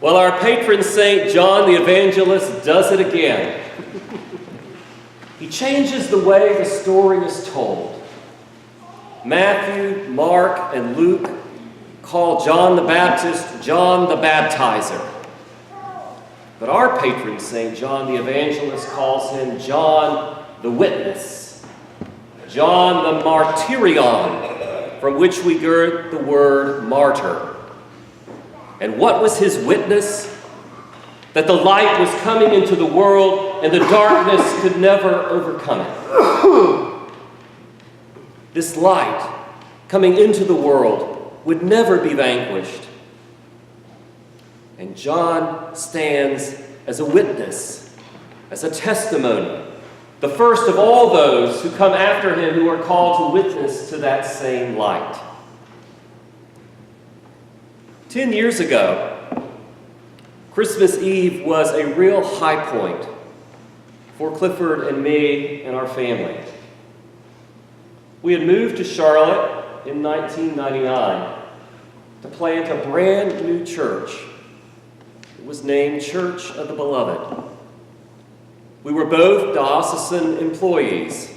Well, our patron saint, John the Evangelist, does it again. He changes the way the story is told. Matthew, Mark, and Luke call John the Baptist John the Baptizer. But our patron saint, John the Evangelist, calls him John the Witness, John the Martyrion, from which we get the word martyr. And what was his witness? That the light was coming into the world and the darkness could never overcome it. This light coming into the world would never be vanquished. And John stands as a witness, as a testimony, the first of all those who come after him who are called to witness to that same light. 10 years ago, Christmas Eve was a real high point for Clifford and me and our family. We had moved to Charlotte in 1999 to plant a brand new church. It was named Church of the Beloved. We were both diocesan employees.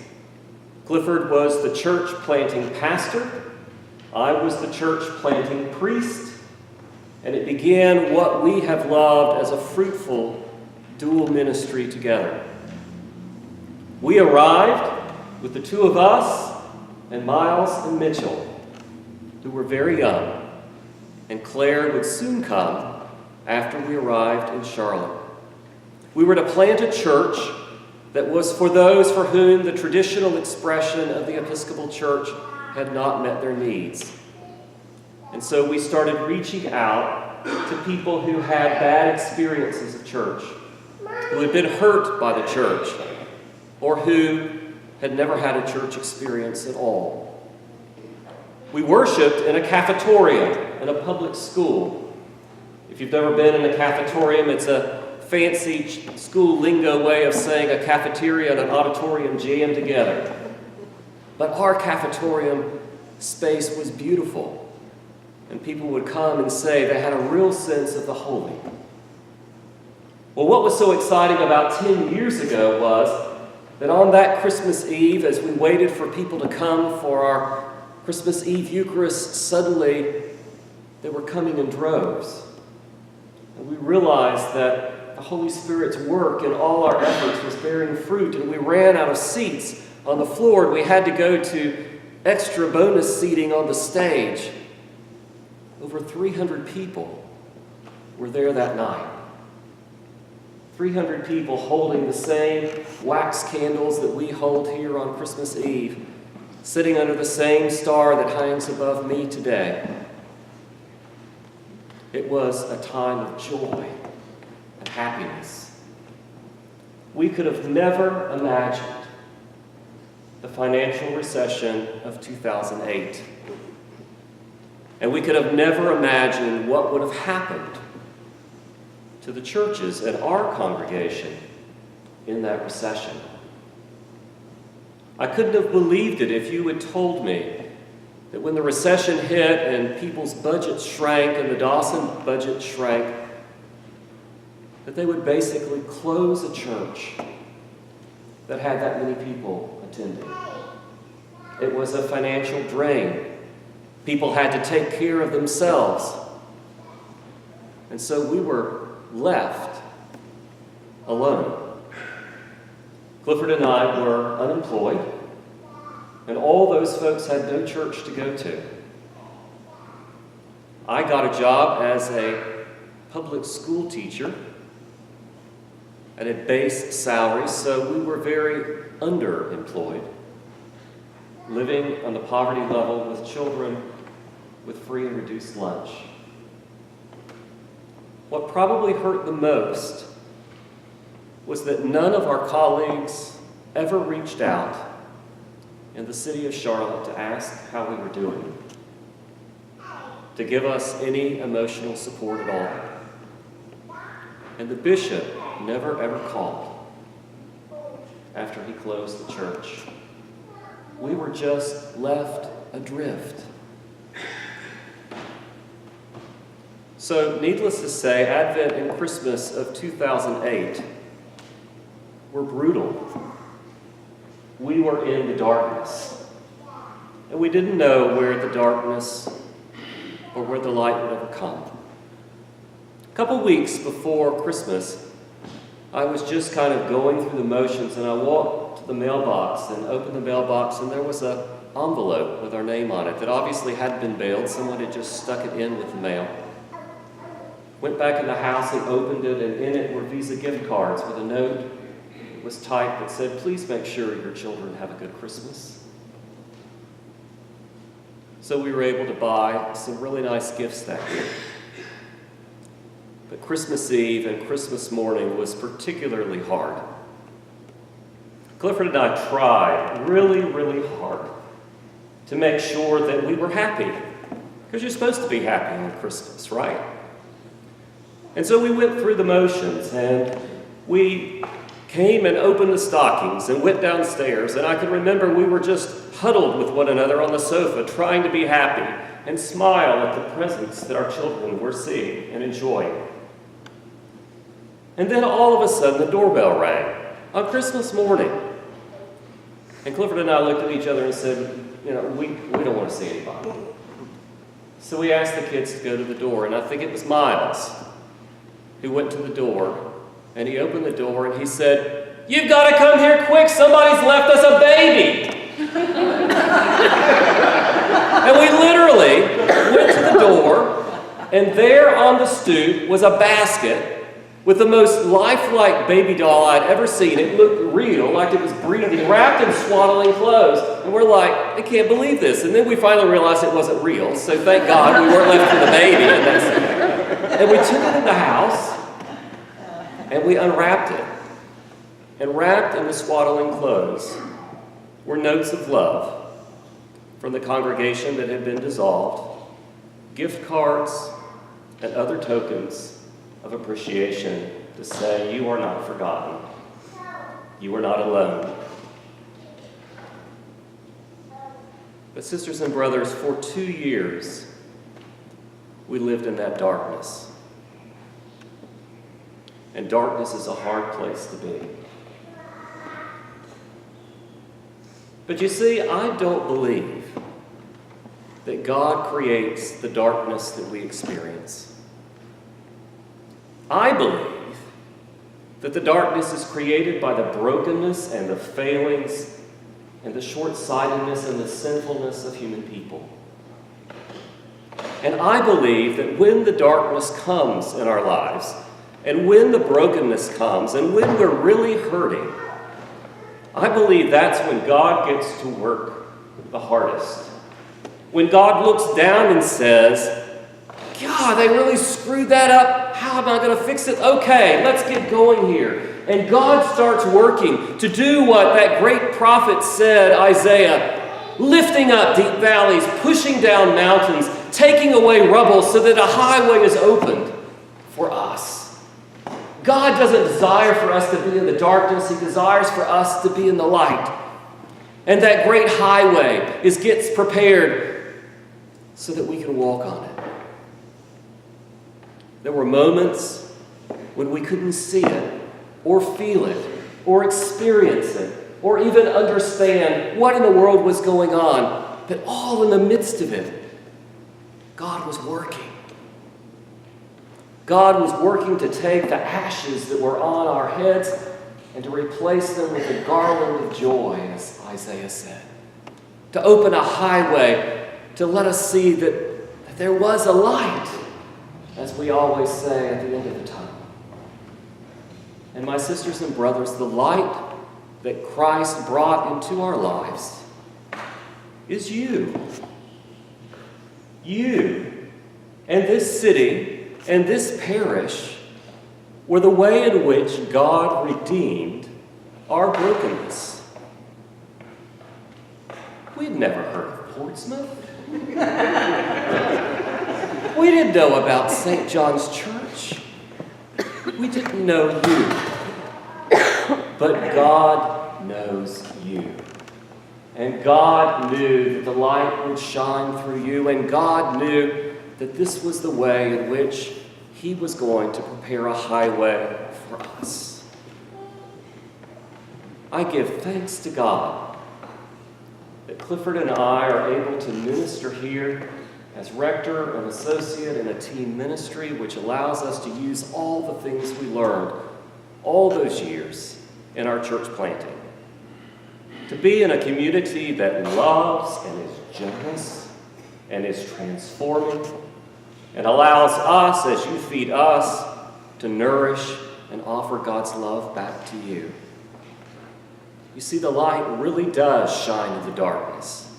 Clifford was the church planting pastor. I was the church planting priest. And it began what we have loved as a fruitful dual ministry together. We arrived with the two of us and Miles and Mitchell, who were very young, and Claire would soon come after we arrived in Charlotte. We were to plant a church that was for those for whom the traditional expression of the Episcopal Church had not met their needs. And so we started reaching out to people who had bad experiences of church, who had been hurt by the church, or who had never had a church experience at all. We worshiped in a cafetorium in a public school. If you've never been in a cafetorium, it's a fancy school lingo way of saying a cafeteria and an auditorium jammed together. But our cafetorium space was beautiful. And people would come and say they had a real sense of the holy. Well, what was so exciting about 10 years ago was that on that Christmas Eve, as we waited for people to come for our Christmas Eve Eucharist, suddenly they were coming in droves. And we realized that the Holy Spirit's work in all our efforts was bearing fruit, and we ran out of seats on the floor, and we had to go to extra bonus seating on the stage. Over 300 people were there that night. 300 people holding the same wax candles that we hold here on Christmas Eve, sitting under the same star that hangs above me today. It was a time of joy and happiness. We could have never imagined the financial recession of 2008. And we could have never imagined what would have happened to the churches in our congregation in that recession. I couldn't have believed it if you had told me that when the recession hit and people's budgets shrank and the Dawson budget shrank, that they would basically close a church that had that many people attending. It was a financial drain. People had to take care of themselves. And so we were left alone. Clifford and I were unemployed, and all those folks had no church to go to. I got a job as a public school teacher at a base salary, so we were very underemployed, living on the poverty level with children with free and reduced lunch. What probably hurt the most was that none of our colleagues ever reached out in the city of Charlotte to ask how we were doing, to give us any emotional support at all. And the bishop never ever called after he closed the church. We were just left adrift. So, needless to say, Advent and Christmas of 2008 were brutal. We were in the darkness, and we didn't know where the darkness or where the light would ever come. A couple weeks before Christmas, I was just kind of going through the motions, and I walked to the mailbox and opened the mailbox, and there was an envelope with our name on it that obviously hadn't been mailed. Someone had just stuck it in with the mail. Went back in the house and opened it, and in it were Visa gift cards with a note that was typed that said, "Please make sure your children have a good Christmas." So we were able to buy some really nice gifts that year. But Christmas Eve and Christmas morning was particularly hard. Clifford and I tried really, really hard to make sure that we were happy. Because you're supposed to be happy on Christmas, right? And so we went through the motions, and we came and opened the stockings and went downstairs, and I can remember we were just huddled with one another on the sofa trying to be happy and smile at the presents that our children were seeing and enjoying. And then all of a sudden the doorbell rang on Christmas morning. And Clifford and I looked at each other and said, we don't want to see anybody. So we asked the kids to go to the door, and I think it was Miles who went to the door, and he opened the door and he said, "You've got to come here quick, somebody's left us a baby." And we literally went to the door, and there on the stoop was a basket with the most lifelike baby doll I'd ever seen. It looked real, like it was breathing, wrapped in swaddling clothes. And we're like, I can't believe this. And then we finally realized it wasn't real, so thank God we weren't left with the baby. And we took it in the house, and we unwrapped it. And wrapped in the swaddling clothes were notes of love from the congregation that had been dissolved, gift cards, and other tokens of appreciation to say, you are not forgotten. You are not alone. But sisters and brothers, for 2 years, we lived in that darkness. And darkness is a hard place to be. But you see, I don't believe that God creates the darkness that we experience. I believe that the darkness is created by the brokenness and the failings and the short-sightedness and the sinfulness of human people. And I believe that when the darkness comes in our lives, and when the brokenness comes, and when we're really hurting, I believe that's when God gets to work the hardest. When God looks down and says, God, they really screwed that up. How am I going to fix it? Okay, let's get going here. And God starts working to do what that great prophet said, Isaiah, lifting up deep valleys, pushing down mountains, taking away rubble so that a highway is opened for us. God doesn't desire for us to be in the darkness. He desires for us to be in the light. And that great highway gets prepared so that we can walk on it. There were moments when we couldn't see it, or feel it, or experience it, or even understand what in the world was going on. But all in the midst of it, God was working. God was working to take the ashes that were on our heads and to replace them with a garland of joy, as Isaiah said. To open a highway, to let us see that there was a light, as we always say at the end of the tunnel. And my sisters and brothers, the light that Christ brought into our lives is you. You and this city and this parish were the way in which God redeemed our brokenness. We'd never heard of Portsmouth. We didn't know about St. John's Church. We didn't know you. But God knows you. And God knew that the light would shine through you. And God knew that this was the way in which he was going to prepare a highway for us. I give thanks to God that Clifford and I are able to minister here as rector, an associate, in a team ministry, which allows us to use all the things we learned all those years in our church planting. To be in a community that loves and is generous and is transforming and allows us, as you feed us, to nourish and offer God's love back to you. You see, the light really does shine in the darkness,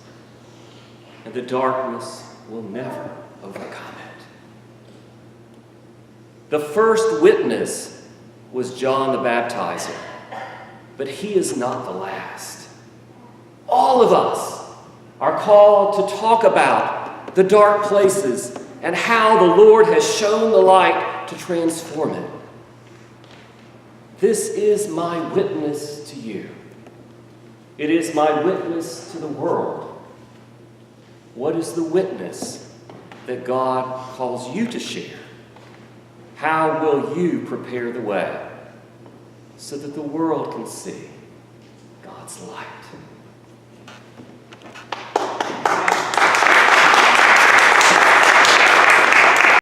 and the darkness will never overcome it. The first witness was John the Baptizer, but he is not the last. All of us are called to talk about the dark places and how the Lord has shown the light to transform it. This is my witness to you. It is my witness to the world. What is the witness that God calls you to share? How will you prepare the way so that the world can see God's light?